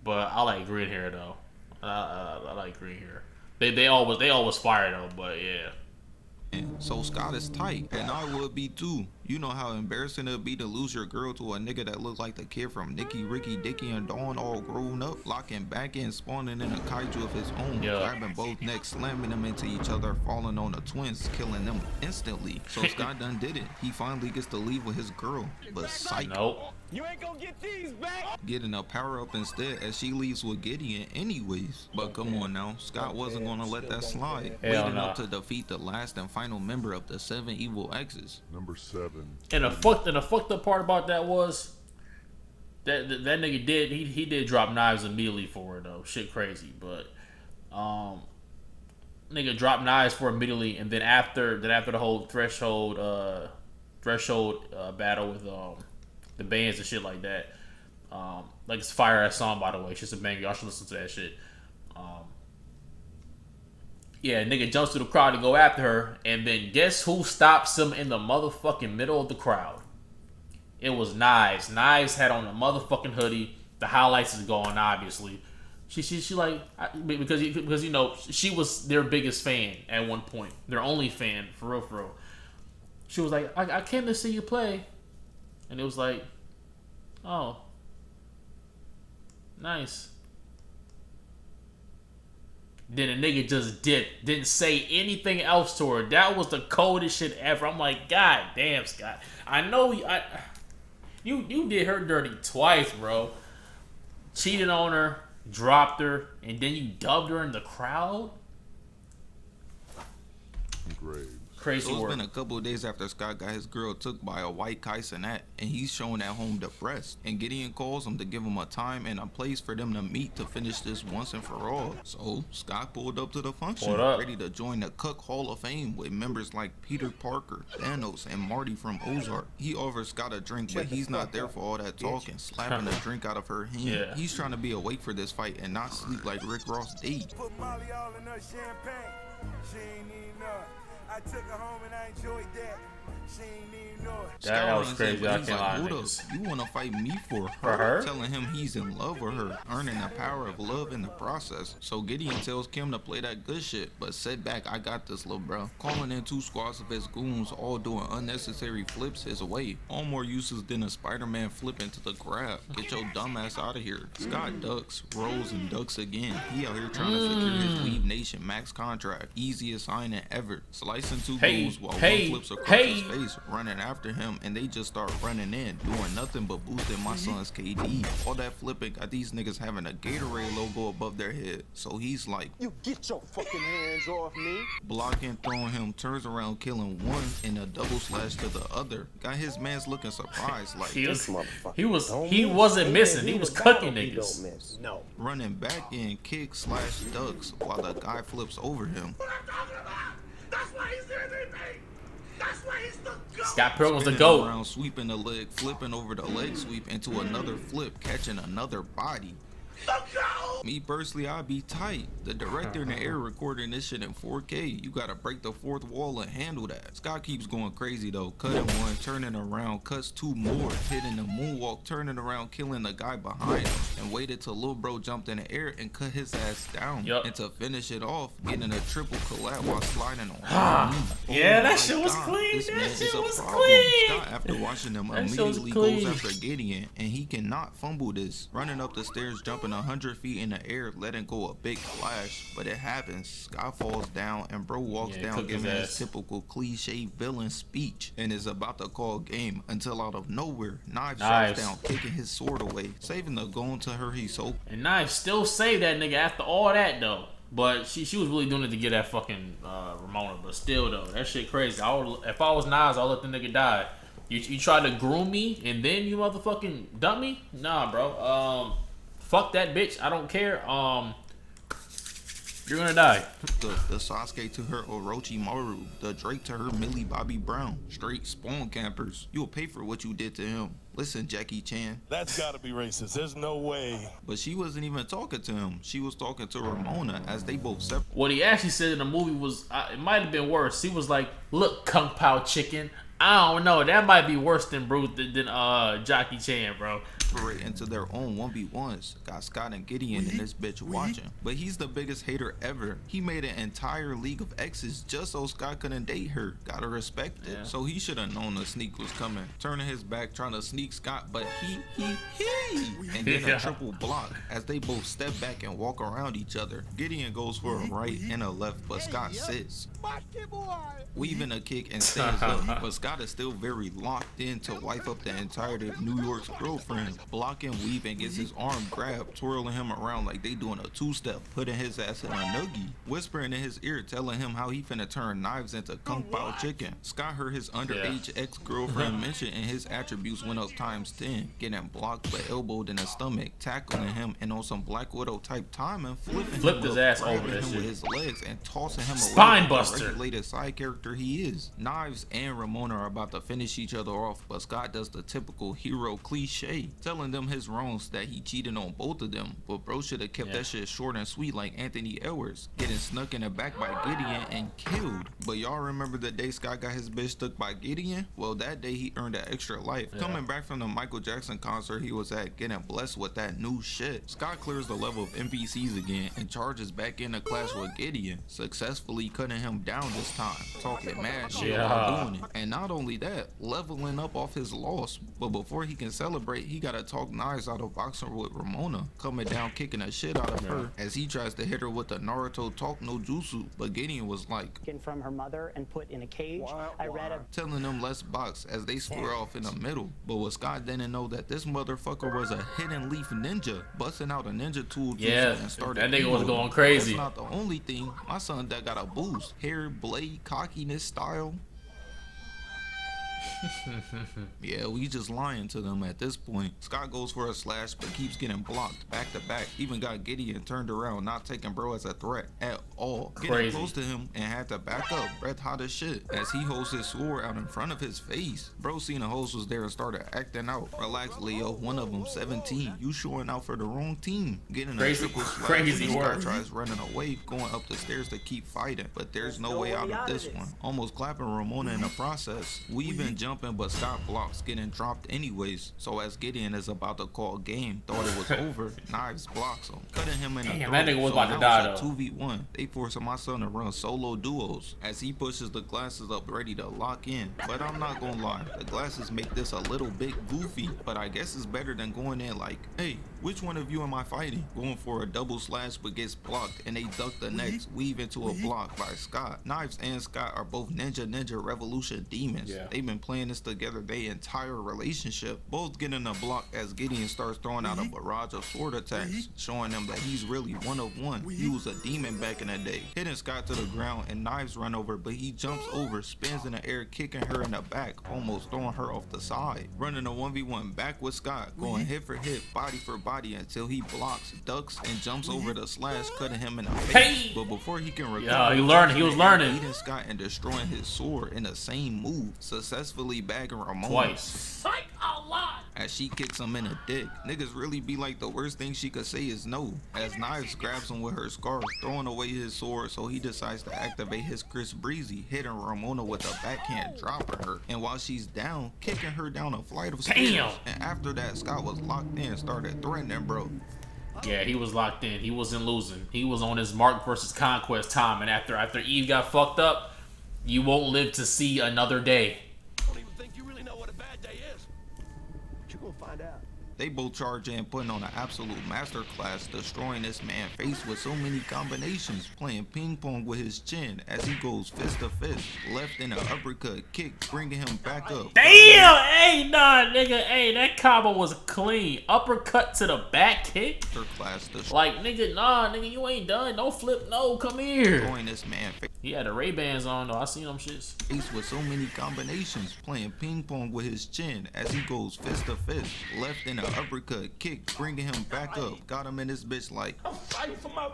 [SPEAKER 1] But I like green hair though. I like green hair. They always fire though. But yeah.
[SPEAKER 2] So Scott is tight, and I would be too. You know how embarrassing it would be to lose your girl to a nigga that looked like the kid from Nicky, Ricky, Dicky, and Dawn all grown up, locking back in, spawning in a kaiju of his own, grabbing both necks, slamming them into each other, falling on the twins, killing them instantly. So Scott done did it. He finally gets to leave with his girl, but psych.
[SPEAKER 1] Nope.
[SPEAKER 11] You ain't gonna get these back.
[SPEAKER 2] Getting a power up instead as she leaves with Gideon anyways. But come on now, Scott wasn't gonna let that slide. Waiting up to defeat the last and final member of the 7 evil exes.
[SPEAKER 13] #7.
[SPEAKER 1] And the fucked up part about that was that nigga did he did drop knives immediately for her though. Shit crazy, but nigga dropped knives for her immediately, and then after the whole threshold battle with the bands and shit like that. Like it's a fire ass song, by the way. It's just a banger. Y'all should listen to that shit. Yeah, nigga jumps to the crowd to go after her, and then guess who stops him in the motherfucking middle of the crowd? It was Knives. Knives had on a motherfucking hoodie. The highlights is going, obviously. She like, because you know she was their biggest fan at one point, their only fan for real. She was like, I came to see you play, and it was like, oh, nice. Then a nigga just dipped, didn't say anything else to her. That was the coldest shit ever. I'm like, God damn, Scott. I know you did her dirty twice, bro. Cheated on her, dropped her, and then you dubbed her in the crowd.
[SPEAKER 13] Great.
[SPEAKER 2] Crazy so it's been a couple of days after Scott got his girl took by a white Kaisenat, and he's showing at home depressed. And Gideon calls him to give him a time and a place for them to meet to finish this once and for all. So Scott pulled up to the function, ready to join the Cook Hall of Fame with members like Peter Parker, Thanos, and Marty from Ozark. He offers Scott a drink, but he's not there for all that talking, slapping the drink out of her hand. Yeah. He's trying to be awake for this fight and not sleep like Rick Ross did.
[SPEAKER 11] Put Molly all in her champagne. She ain't even know it. I took her home and I enjoyed that. She ain't even know it.
[SPEAKER 1] That was crazy. I can't lie.
[SPEAKER 2] Hold up. You want to fight me for her? Telling him he's in love with her, earning the power of love in the process. So Gideon tells Kim to play that good shit, but sit back, I got this, little bro. Calling in 2 squads of his goons, all doing unnecessary flips his way. All more uses than a Spider-Man flip into the grab. Get your dumb ass out of here. Scott ducks, rolls, and ducks again. He out here trying to secure his Weave Nation max contract. Easiest signing ever. Slice Tyson 2
[SPEAKER 1] Hey,
[SPEAKER 2] goes while
[SPEAKER 1] hey,
[SPEAKER 2] one flips across
[SPEAKER 1] hey.
[SPEAKER 2] his face, running after him, and they just start running in, doing nothing but boosting my son's KD. All that flipping got these niggas having a Gatorade logo above their head. So he's like,
[SPEAKER 11] You get your fucking hands off me.
[SPEAKER 2] blocking, throwing him, turns around, killing one, and a double slash to the other. Got his man's looking surprised, like
[SPEAKER 1] He wasn't missing. He was cooking niggas.
[SPEAKER 11] No.
[SPEAKER 2] running back in, kick slash ducks while the guy flips over him.
[SPEAKER 6] That's why he's MVP. That's why he's the GOAT.
[SPEAKER 1] Scott Pilgrim's the
[SPEAKER 2] Spinning
[SPEAKER 1] GOAT.
[SPEAKER 2] around, sweeping the leg, flipping over the leg sweep into another flip, catching another body. Me personally, I'd be tight. The director in the air recording this shit in 4K. You gotta break the fourth wall and handle that. Scott keeps going crazy though. Cutting one, turning around, cuts two more, hitting the moonwalk, turning around, killing the guy behind him, and waited till Lil Bro jumped in the air and cut his ass down.
[SPEAKER 1] Yup.
[SPEAKER 2] And to finish it off, getting a triple collab while sliding on.
[SPEAKER 1] Yeah, that
[SPEAKER 2] my
[SPEAKER 1] shit was
[SPEAKER 2] God,
[SPEAKER 1] clean.
[SPEAKER 2] this
[SPEAKER 1] That
[SPEAKER 2] man
[SPEAKER 1] shit
[SPEAKER 2] is a
[SPEAKER 1] was
[SPEAKER 2] problem.
[SPEAKER 1] clean.
[SPEAKER 2] Scott, after watching him,
[SPEAKER 1] That shit was
[SPEAKER 2] immediately
[SPEAKER 1] clean.
[SPEAKER 2] goes after Gideon, and he cannot fumble this. Running up the stairs, jumping 100 feet in the air, letting go a big flash, but it happens. Scott falls down, and bro walks down,
[SPEAKER 1] cook his
[SPEAKER 2] giving his
[SPEAKER 1] ass.
[SPEAKER 2] typical cliche villain speech, and is about to call game until out of nowhere, Knives
[SPEAKER 1] Knives.
[SPEAKER 2] drops down, kicking his sword away, saving the goal to her. He's so
[SPEAKER 1] And Knife still saved that nigga after all that though. But she was really doing it to get that fucking Ramona. But still though, that shit crazy. If I was Knives, I'll let the nigga die. You tried to groom me and then you motherfucking dump me? Nah, bro. Fuck that bitch. I don't care. You're gonna die.
[SPEAKER 2] the Sasuke to her Orochimaru, the Drake to her Millie Bobby Brown. Straight spawn campers. You'll pay for what you did to him. Listen, Jackie Chan.
[SPEAKER 8] That's gotta be racist. There's no way.
[SPEAKER 2] But she wasn't even talking to him. She was talking to Ramona as they both separate.
[SPEAKER 1] What he actually said in the movie was, it might have been worse. He was like, "Look, Kung Pao chicken." I don't know. That might be worse than Jackie Chan, bro.
[SPEAKER 2] Into their own 1v1s. Got Scott and Gideon in this bitch watching. But he's the biggest hater ever. He made an entire league of exes just so Scott couldn't date her. Gotta respect it.
[SPEAKER 1] Yeah.
[SPEAKER 2] So he should have known the sneak was coming. Turning his back trying to sneak Scott, but he. And then a triple block as they both step back and walk around each other. Gideon goes for a right and a left, but Scott sits. Weaving a kick and stands up, but Scott is still very locked in to wipe up the entirety of New York's girlfriend. Blocking, weaving, gets his arm grabbed, twirling him around like they doing a two-step, putting his ass in a noogie, whispering in his ear, telling him how he finna turn Knives into Kung Pao chicken. Scott heard his underage ex-girlfriend mention and his attributes went up times 10, getting blocked but elbowed in the stomach, tackling him, and on some Black Widow type timing,
[SPEAKER 1] Flipped his ass over that
[SPEAKER 2] him
[SPEAKER 1] shit.
[SPEAKER 2] with his legs and tossing him
[SPEAKER 1] Spine
[SPEAKER 2] away.
[SPEAKER 1] buster.
[SPEAKER 2] The regulated side character he is. Knives and Ramona are about to finish each other off, but Scott does the typical hero cliche, telling them his wrongs, that he cheated on both of them, but bro should have kept that shit short and sweet like Anthony Edwards, getting snuck in the back by Gideon and killed. But y'all remember the day Scott got his bitch stuck by Gideon? Well, that day he earned an extra life. Coming back from the Michael Jackson concert he was at, getting blessed with that new shit. Scott clears the level of NPCs again and charges back into clash with Gideon, successfully cutting him down this time, talking mad shit while doing it. And not only that, leveling up off his loss, but before he can celebrate, he gotta talk Knives out of boxing with Ramona, coming down kicking the shit out of her as he tries to hit her with the Naruto talk no jutsu, but Gideon was like,
[SPEAKER 14] from her mother and put in a cage. I read
[SPEAKER 2] telling them let's box as they square off in the middle. But what Scott didn't know that this motherfucker was a hidden leaf ninja, busting out a ninja tool
[SPEAKER 1] Yeah,
[SPEAKER 2] and started
[SPEAKER 1] that nigga was
[SPEAKER 2] reloading.
[SPEAKER 1] going crazy.
[SPEAKER 2] That's not the only thing. My son that got a boost, hair, blade, cockiness, style. Yeah, we just lying to them at this point. Scott goes for a slash but keeps getting blocked back to back. Even got Gideon turned around, not taking bro as a threat at all. Getting
[SPEAKER 1] Crazy.
[SPEAKER 2] close to him and had to back up, breath hot as shit, as he holds his sword out in front of his face. Bro seen the host was there and started acting out. Relax, Leo, one of them 17. You showing out for the wrong team. Getting
[SPEAKER 1] Crazy-
[SPEAKER 2] a triple slash.
[SPEAKER 1] crazy
[SPEAKER 2] Scott
[SPEAKER 1] work.
[SPEAKER 2] tries running away, going up the stairs to keep fighting, but there's no way out of this one. Almost clapping Ramona in the process. Weaving, jumping, but Scott blocks, getting dropped anyways. So as Gideon is about to call game, thought it was over, Knives blocks him, cutting him in the
[SPEAKER 1] Damn,
[SPEAKER 2] throat.
[SPEAKER 1] that nigga was
[SPEAKER 2] So
[SPEAKER 1] about to
[SPEAKER 2] now
[SPEAKER 1] die,
[SPEAKER 2] it's a
[SPEAKER 1] though.
[SPEAKER 2] 2v1. They forcing my son to run solo duos as he pushes the glasses up ready to lock in. But I'm not gonna lie, the glasses make this a little bit goofy, but I guess it's better than going in like, hey, Which one of you am I fighting? Going for a double slash but gets blocked and they duck the next, weave into a block by Scott. Knives and Scott are both Ninja Revolution demons.
[SPEAKER 1] Yeah.
[SPEAKER 2] They've been playing this together their entire relationship. Both getting a block as Gideon starts throwing out a barrage of sword attacks, showing them that he's really one of one. He was a demon back in the day. Hitting Scott to the ground and Knives run over, but he jumps over, spins in the air, kicking her in the back, almost throwing her off the side. Running a 1v1 back with Scott, going hit for hit, body for body until he blocks, ducks, and jumps over the slash, cutting him in the face. But before he can recover,
[SPEAKER 1] he was learning.
[SPEAKER 2] Beating Scott and destroying his sword in the same move, successfully bagging Ramona
[SPEAKER 1] twice.
[SPEAKER 2] As she kicks him in the dick. Niggas really be like the worst thing she could say is no. As Knives grabs him with her scarf, throwing away his sword, so he decides to activate his Chris Breezy, hitting Ramona with a backhand, dropping her. And while she's down, kicking her down a flight of stairs.
[SPEAKER 1] Damn.
[SPEAKER 2] And after that, Scott was locked in, started threatening bro.
[SPEAKER 1] Yeah, he was locked in. He wasn't losing. He was on his Mark versus Conquest time. And after Eve got fucked up, you won't live to see another day.
[SPEAKER 6] I don't even think you really know what a bad day is.
[SPEAKER 11] But you gonna find out.
[SPEAKER 2] They both charge in, putting on an absolute masterclass, destroying this man's face with so many combinations, playing ping pong with his chin as he goes fist to fist, left in an uppercut kick, bringing him back up.
[SPEAKER 1] Damn! Hey, nah, nigga. Hey, that combo was clean. Uppercut to the back kick. Like, nigga, nah, nigga, you ain't done. Don't flip. No, come here.
[SPEAKER 2] Destroying this man face.
[SPEAKER 1] He had the Ray-Bans on, though. I seen them shits.
[SPEAKER 2] Face with so many combinations, playing ping pong with his chin as he goes fist to fist, left in an uppercut kick, bringing him back up. Got him in this bitch like,
[SPEAKER 6] I'm fighting for my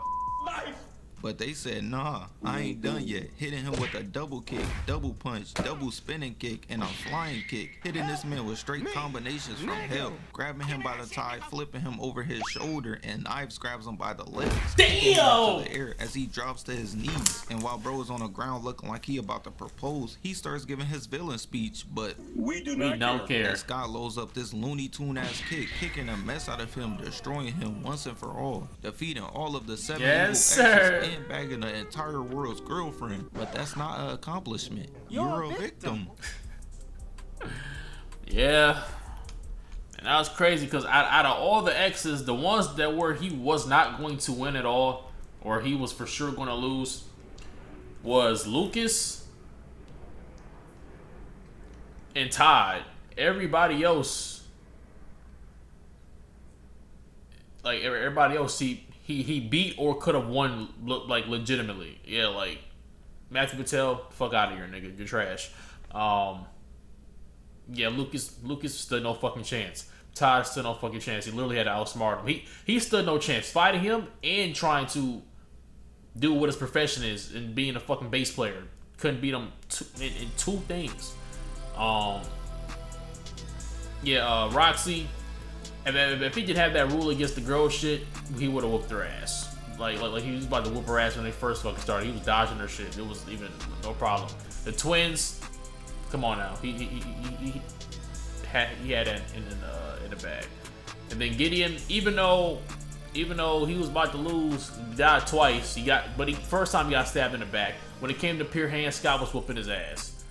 [SPEAKER 6] life.
[SPEAKER 2] but they said, nah, I ain't done yet. Hitting him with a double kick, double punch, double spinning kick, and a flying kick. Hitting this man with straight combinations from hell. Grabbing him by the tie, flipping him over his shoulder, and Knives grabs him by the legs.
[SPEAKER 1] Damn!
[SPEAKER 2] To the air as he drops to his knees. And while bro is on the ground looking like he about to propose, he starts giving his villain speech, but
[SPEAKER 1] we don't care.
[SPEAKER 2] And Scott loads up this Looney Tune ass kick, kicking a mess out of him, destroying him once and for all, defeating all of the 7 evil exes and bagging the entire world's girlfriend. But that's not an accomplishment. You're a victim.
[SPEAKER 1] Yeah. And that was crazy because out of all the exes, the ones that were he was not going to win at all, or he was for sure going to lose, was Lucas and Todd. Everybody else, like everybody else, he beat or could have won, like, legitimately. Yeah, like Matthew Patel, fuck out of here, nigga. You're trash. Yeah, Lucas stood no fucking chance. Todd stood no fucking chance. He literally had to outsmart him. He stood no chance fighting him and trying to do what his profession is and being a fucking bass player. Couldn't beat him in 2 things. Roxy. If he didn't have that rule against the girl shit, he would have whooped her ass. Like he was about to whoop her ass when they first fucking started. He was dodging her shit. It was even no problem. The twins, come on now. He had that in the bag. And then Gideon, even though he was about to lose, he died twice. First time he got stabbed in the back. When it came to pure hands, Scott was whooping his ass.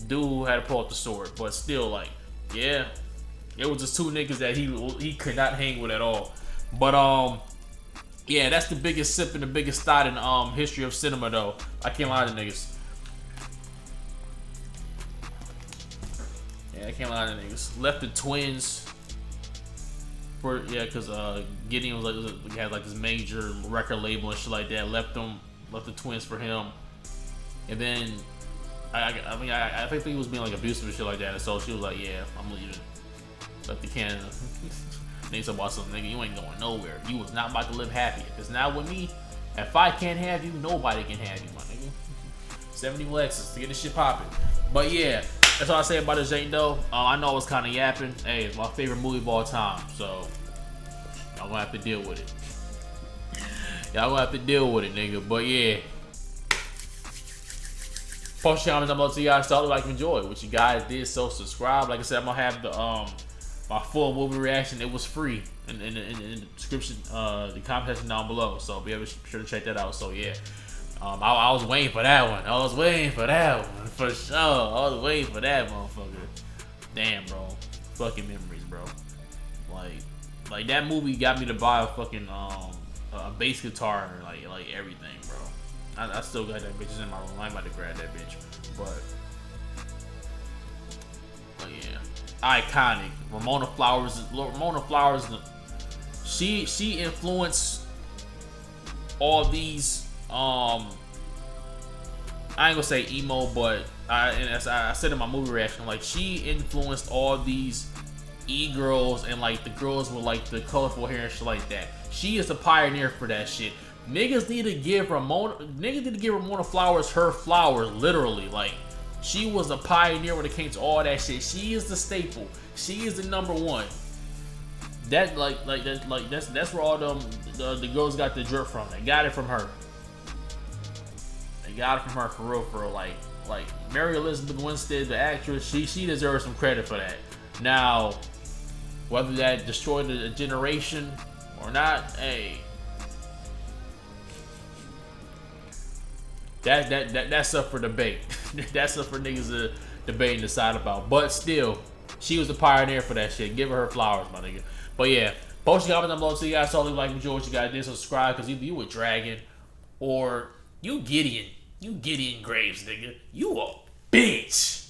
[SPEAKER 1] Dude had to pull out the sword, but still, like, yeah. It was just 2 niggas that he could not hang with at all. But yeah, that's the biggest sip and the biggest thought in history of cinema, though. I can't lie to niggas. Yeah, I can't lie to niggas. Left the twins for because Gideon had like this major record label and shit like that. Left the twins for him, and then I think he was being like abusive and shit like that. And so she was like, yeah, I'm leaving. Left the Canada. They said about something, nigga, you ain't going nowhere. You was not about to live happy. If it's not with me, if I can't have you, nobody can have you, my nigga. 70 Lexus to get this shit popping. But yeah, that's all I say about this ain't though. I know it's kind of yapping. Hey, it's my favorite movie of all time, so y'all gonna have to deal with it. Y'all gonna have to deal with it, nigga. But yeah. Post your comments down below to you guys. Thought like you enjoyed what you guys did. So subscribe. Like I said, I'm gonna have the my full movie reaction. It was free in the description, the comment section down below. So be sure to check that out. So yeah, I was waiting for that one. I was waiting for that one for sure. I was waiting for that motherfucker. Damn, bro. Fucking memories, bro. Like, Like that movie got me to buy a fucking a bass guitar and like everything, bro. I still got that bitch in my room. I'm about to grab that bitch, but yeah, iconic. Ramona Flowers. She influenced all these. I ain't gonna say emo, but as I said in my movie reaction, like she influenced all these e-girls and like the girls with like the colorful hair and shit like that. She is a pioneer for that shit. Niggas need to give Ramona Flowers her flowers, literally. Like she was a pioneer when it came to all that shit. She is the staple. She is the number one. That's where all the girls got the drip from. They got it from her. They got it from her for real. Like Mary Elizabeth Winstead, the actress, she deserves some credit for that. Now, whether that destroyed a generation or not, hey, that's up for debate. That's up for niggas to debate and decide about. But still, she was a pioneer for that shit. Give her flowers, my nigga. But yeah, post your comment down below. So you guys saw, leave a like, enjoy what you guys did, subscribe, because either you a dragon or you Gideon. You Gideon Graves, nigga. You a bitch.